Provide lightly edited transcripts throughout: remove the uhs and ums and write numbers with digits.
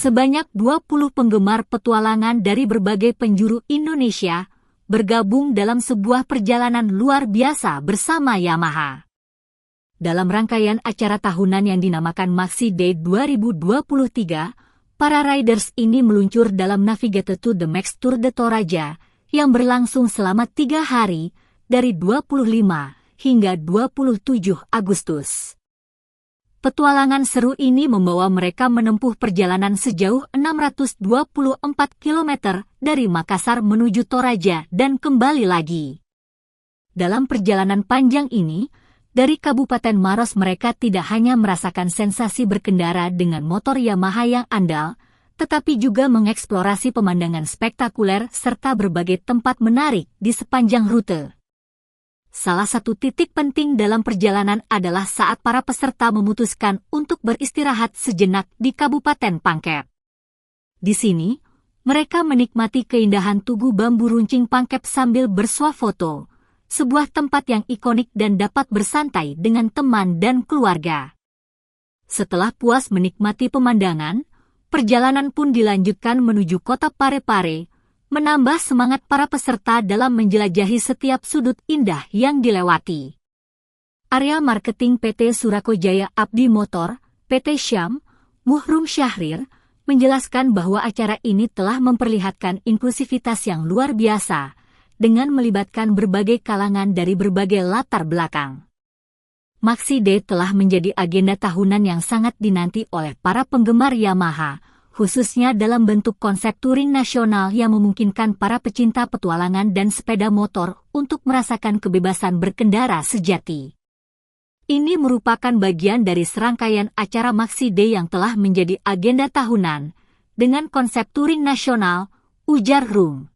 Sebanyak 20 penggemar petualangan dari berbagai penjuru Indonesia bergabung dalam sebuah perjalanan luar biasa bersama Yamaha. Dalam rangkaian acara tahunan yang dinamakan Maxi Day 2023, para riders ini meluncur dalam Navigator to the Max Tour de Toraja yang berlangsung selama 3 hari dari 25 hingga 27 Agustus. Petualangan seru ini membawa mereka menempuh perjalanan sejauh 624 km dari Makassar menuju Toraja dan kembali lagi. Dalam perjalanan panjang ini, dari Kabupaten Maros mereka tidak hanya merasakan sensasi berkendara dengan motor Yamaha yang andal, tetapi juga mengeksplorasi pemandangan spektakuler serta berbagai tempat menarik di sepanjang rute. Salah satu titik penting dalam perjalanan adalah saat para peserta memutuskan untuk beristirahat sejenak di Kabupaten Pangkep. Di sini, mereka menikmati keindahan Tugu Bambu Runcing Pangkep sambil bersuah foto, sebuah tempat yang ikonik dan dapat bersantai dengan teman dan keluarga. Setelah puas menikmati pemandangan, perjalanan pun dilanjutkan menuju kota Parepare, menambah semangat para peserta dalam menjelajahi setiap sudut indah yang dilewati. Area marketing PT Surakojaya Abdi Motor, PT Syam, Muhrum Syahrir, menjelaskan bahwa acara ini telah memperlihatkan inklusivitas yang luar biasa, dengan melibatkan berbagai kalangan dari berbagai latar belakang. Maxi Day telah menjadi agenda tahunan yang sangat dinanti oleh para penggemar Yamaha, khususnya dalam bentuk konsep touring nasional yang memungkinkan para pecinta petualangan dan sepeda motor untuk merasakan kebebasan berkendara sejati. Ini merupakan bagian dari serangkaian acara Maxi Day yang telah menjadi agenda tahunan, dengan konsep touring nasional, ujar Rum.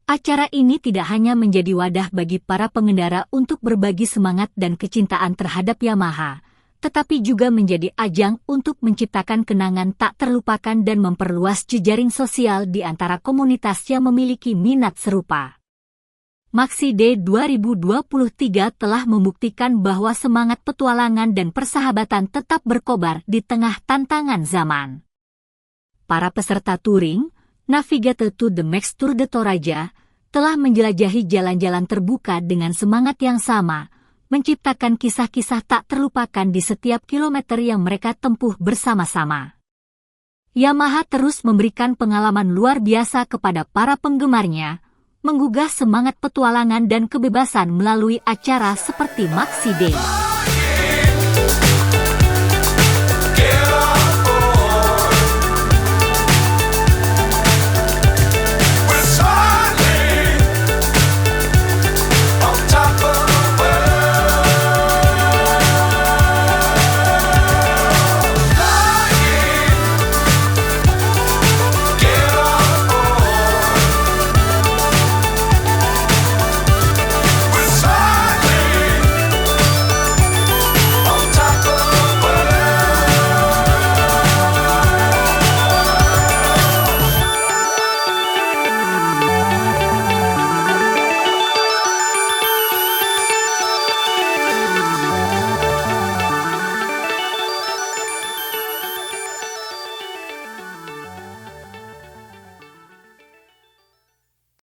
Acara ini tidak hanya menjadi wadah bagi para pengendara untuk berbagi semangat dan kecintaan terhadap Yamaha, tetapi juga menjadi ajang untuk menciptakan kenangan tak terlupakan dan memperluas jejaring sosial di antara komunitas yang memiliki minat serupa. Maxi Day 2023 telah membuktikan bahwa semangat petualangan dan persahabatan tetap berkobar di tengah tantangan zaman. Para peserta touring, Navigator to the Max Tour de Toraja, telah menjelajahi jalan-jalan terbuka dengan semangat yang sama, menciptakan kisah-kisah tak terlupakan di setiap kilometer yang mereka tempuh bersama-sama. Yamaha terus memberikan pengalaman luar biasa kepada para penggemarnya, menggugah semangat petualangan dan kebebasan melalui acara seperti Maxi Day.